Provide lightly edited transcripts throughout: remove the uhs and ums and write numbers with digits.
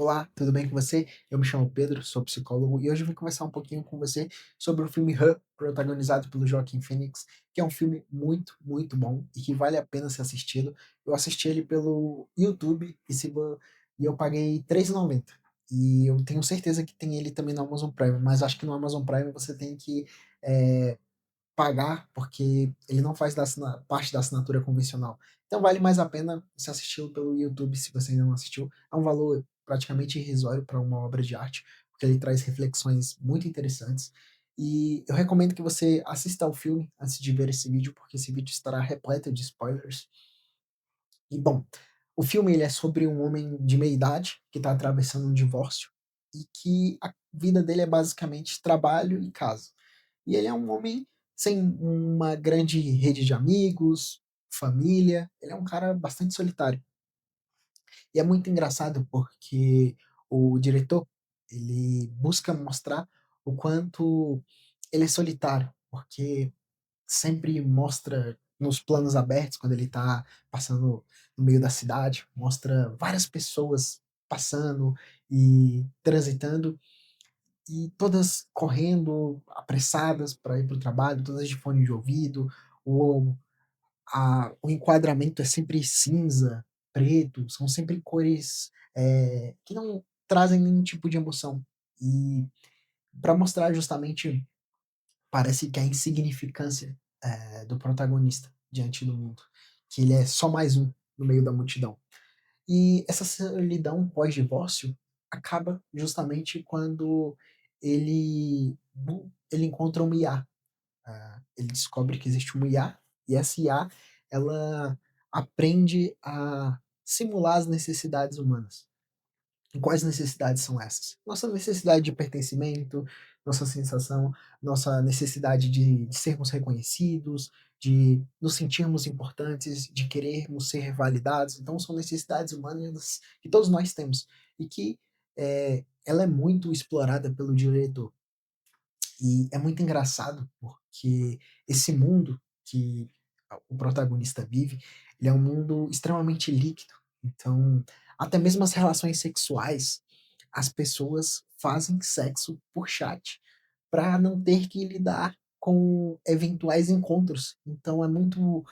Olá, tudo bem com você? Eu me chamo Pedro, sou psicólogo e hoje eu vim conversar um pouquinho com você sobre o filme Her, protagonizado pelo Joaquin Phoenix, que é um filme muito, muito bom e que vale a pena ser assistido. Eu assisti ele pelo YouTube e eu paguei R$ 3,90. E eu tenho certeza que tem ele também no Amazon Prime, mas acho que no Amazon Prime você tem que eh, pagar, porque ele não faz parte da assinatura convencional. Então vale mais a pena você assistir pelo YouTube se você ainda não assistiu. É um valor praticamente irrisório para uma obra de arte, porque ele traz reflexões muito interessantes. E eu recomendo que você assista ao filme antes de ver esse vídeo, porque esse vídeo estará repleto de spoilers. E bom, o filme ele é sobre um homem de meia idade que está atravessando um divórcio e que a vida dele é basicamente trabalho e casa. E ele é um homem sem uma grande rede de amigos, família, ele é um cara bastante solitário. E é muito engraçado porque o diretor, ele busca mostrar o quanto ele é solitário, porque sempre mostra nos planos abertos, quando ele tá passando no meio da cidade, mostra várias pessoas passando e transitando, e todas correndo, apressadas para ir para o trabalho, todas de fone de ouvido, o, o enquadramento é sempre cinza, preto, são sempre cores que não trazem nenhum tipo de emoção. E para mostrar justamente, parece que a insignificância do protagonista diante do mundo, que ele é só mais um no meio da multidão. E essa solidão pós-divórcio acaba justamente quando ele encontra uma IA. Ele descobre que existe uma IA, e essa IA, ela aprende a simular as necessidades humanas. E quais necessidades são essas? Nossa necessidade de pertencimento, nossa sensação, nossa necessidade de sermos reconhecidos, de nos sentirmos importantes, de querermos ser validados. Então, são necessidades humanas que todos nós temos e que ela é muito explorada pelo diretor. E é muito engraçado porque esse mundo que o protagonista vive, ele é um mundo extremamente líquido. Então, até mesmo as relações sexuais, as pessoas fazem sexo por chat para não ter que lidar com eventuais encontros. Então é muito,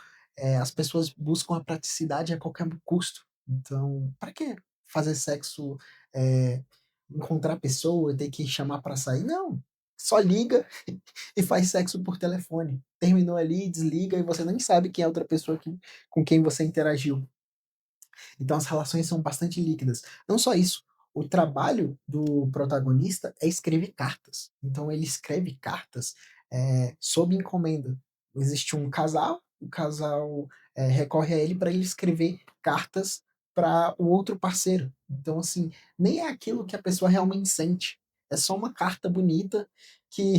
as pessoas buscam a praticidade a qualquer custo. Então, para que fazer sexo, eh, encontrar a pessoa, ter que chamar para sair? Não, só liga e faz sexo por telefone. Terminou ali, desliga e você nem sabe quem é a outra pessoa com quem você interagiu. Então as relações são bastante líquidas. Não só isso, o trabalho do protagonista é escrever cartas. Então ele escreve cartas sob encomenda. Existe um casal, o casal recorre a ele para ele escrever cartas para o outro parceiro. Então, assim, nem é aquilo que a pessoa realmente sente. É só uma carta bonita que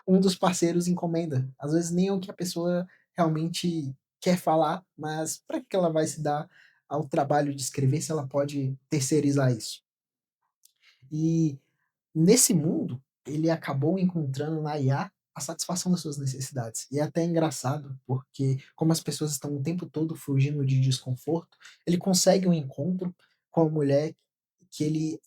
um dos parceiros encomenda. Às vezes nem é o que a pessoa realmente quer falar, mas para que ela vai se dar ao trabalho de escrever se ela pode terceirizar isso? E nesse mundo, ele acabou encontrando na IA a satisfação das suas necessidades. E é até engraçado, porque como as pessoas estão o tempo todo fugindo de desconforto, ele consegue um encontro com a mulher que ele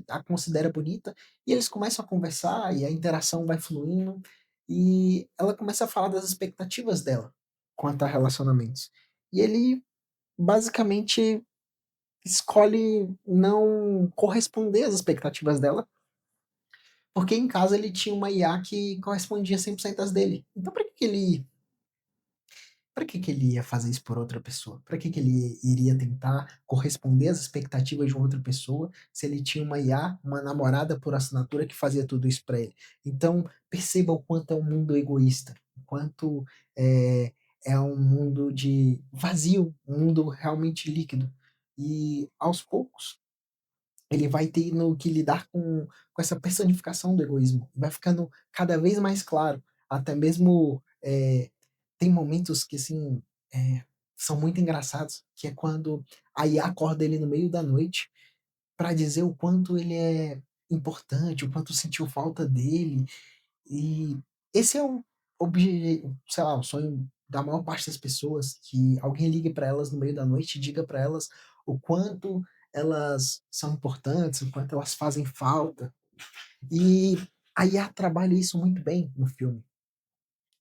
a considera bonita, e eles começam a conversar e a interação vai fluindo, e ela começa a falar das expectativas dela quanto a relacionamentos. E ele basicamente escolhe não corresponder às expectativas dela, porque em casa ele tinha uma IA que correspondia 100% às dele. Então para que que ele ia fazer isso por outra pessoa? Para que que ele iria tentar corresponder às expectativas de uma outra pessoa, se ele tinha uma IA, uma namorada por assinatura que fazia tudo isso para ele? Então, perceba o quanto é um mundo egoísta, o quanto é é um mundo de vazio, um mundo realmente líquido. E aos poucos ele vai tendo que lidar com essa personificação do egoísmo, vai ficando cada vez mais claro, até mesmo, tem momentos que, assim, eh, são muito engraçados, que é quando a IA acorda ele no meio da noite para dizer o quanto ele é importante, o quanto sentiu falta dele, e esse é o sei lá, o sonho da maior parte das pessoas, que alguém ligue para elas no meio da noite e diga para elas o quanto elas são importantes, o quanto elas fazem falta. E a IA trabalha isso muito bem no filme.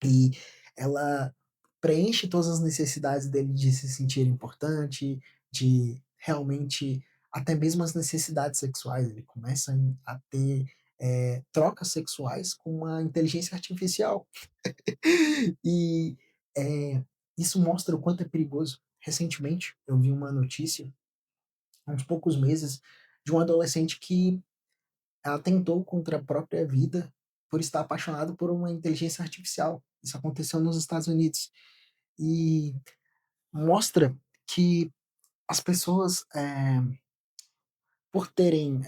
E ela preenche todas as necessidades dele de se sentir importante, de realmente até mesmo as necessidades sexuais, ele começa a ter, trocas sexuais com uma inteligência artificial. E, eh, isso mostra o quanto é perigoso. Recentemente, eu vi uma notícia, há uns poucos meses, de um adolescente que atentou contra a própria vida por estar apaixonado por uma inteligência artificial. Isso aconteceu nos Estados Unidos. E mostra que as pessoas, por terem,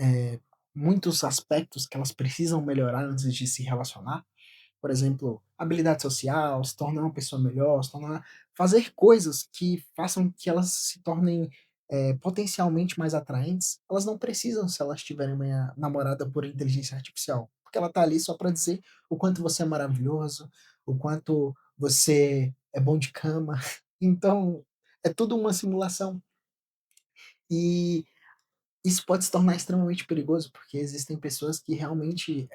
muitos aspectos que elas precisam melhorar antes de se relacionar, por exemplo, habilidade social, se tornar uma pessoa melhor, se tornar fazer coisas que façam que elas se tornem, potencialmente mais atraentes, elas não precisam se elas tiverem uma namorada por inteligência artificial, porque ela tá ali só para dizer o quanto você é maravilhoso, o quanto você é bom de cama. Então, é tudo uma simulação. E isso pode se tornar extremamente perigoso, porque existem pessoas que realmente,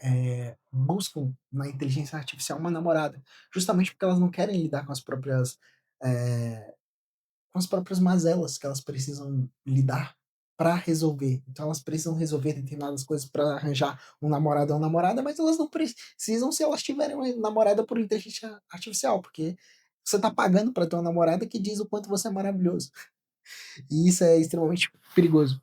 buscam na inteligência artificial uma namorada, justamente porque elas não querem lidar eh, com as próprias mazelas que elas precisam lidar para resolver. Então elas precisam resolver determinadas coisas para arranjar um namorado ou uma namorada, mas elas não precisam se elas tiverem uma namorada por inteligência artificial, porque você está pagando para ter uma namorada que diz o quanto você é maravilhoso. E isso é extremamente perigoso.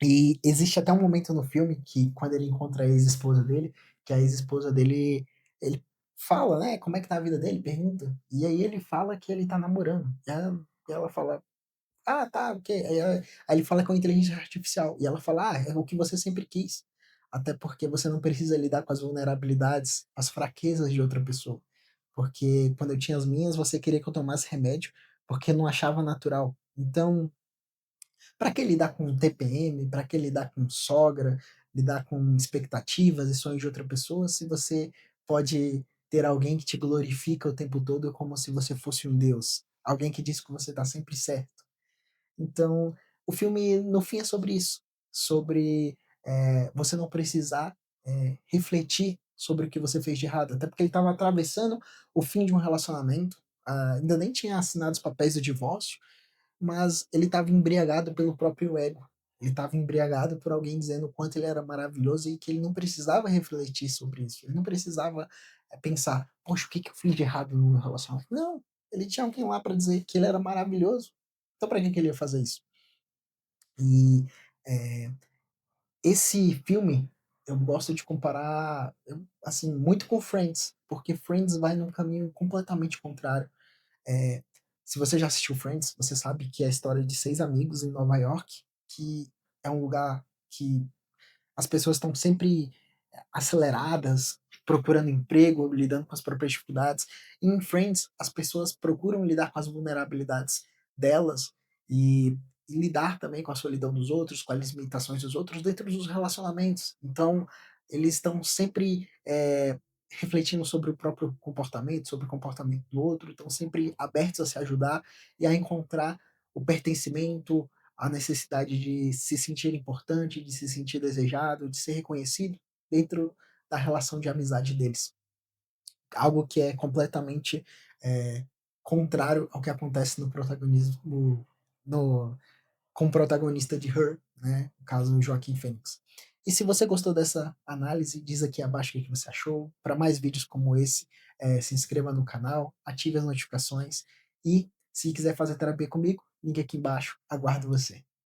E existe até um momento no filme que quando ele encontra a ex-esposa dele, que a ex-esposa dele, ele fala, né, como é que tá a vida dele, pergunta, e aí ele fala que ele tá namorando, e ela fala: "Ah, tá, ok". Aí ele fala com a inteligência artificial, e ela fala: "Ah, é o que você sempre quis, até porque você não precisa lidar com as vulnerabilidades, as fraquezas de outra pessoa, porque quando eu tinha as minhas, você queria que eu tomasse remédio, porque não achava natural. Então, para que lidar com TPM, para que lidar com sogra, lidar com expectativas e sonhos de outra pessoa, se você pode ter alguém que te glorifica o tempo todo como se você fosse um deus, alguém que diz que você está sempre certo". Então, o filme no fim é sobre isso, sobre, você não precisar, refletir sobre o que você fez de errado, até porque ele estava atravessando o fim de um relacionamento, ainda nem tinha assinado os papéis do divórcio, mas ele estava embriagado pelo próprio ego. Ele estava embriagado por alguém dizendo o quanto ele era maravilhoso e que ele não precisava refletir sobre isso. Ele não precisava, pensar: "Poxa, o que que eu fiz de errado no meu relacionamento?". Não, ele tinha alguém lá para dizer que ele era maravilhoso. Então para que ele ia fazer isso? E, eh, esse filme, eu gosto de comparar, assim, muito com Friends, porque Friends vai num caminho completamente contrário. Eh, Se você já assistiu Friends, você sabe que é a história de 6 amigos em Nova York, que é um lugar que as pessoas estão sempre aceleradas, procurando emprego, lidando com as próprias dificuldades. E em Friends, as pessoas procuram lidar com as vulnerabilidades delas e, e lidar também com a solidão dos outros, com as limitações dos outros dentro dos relacionamentos. Então, eles estão sempre refletindo sobre o próprio comportamento, sobre o comportamento do outro, estão sempre abertos a se ajudar e a encontrar o pertencimento, a necessidade de se sentir importante, de se sentir desejado, de ser reconhecido dentro da relação de amizade deles. Algo que é completamente, contrário ao que acontece no protagonismo no com o protagonista de Her, né, no caso o Joaquin Phoenix. E se você gostou dessa análise, diz aqui abaixo o que que você achou. Para mais vídeos como esse, se inscreva no canal, ative as notificações e se quiser fazer terapia comigo, link aqui embaixo, aguardo você.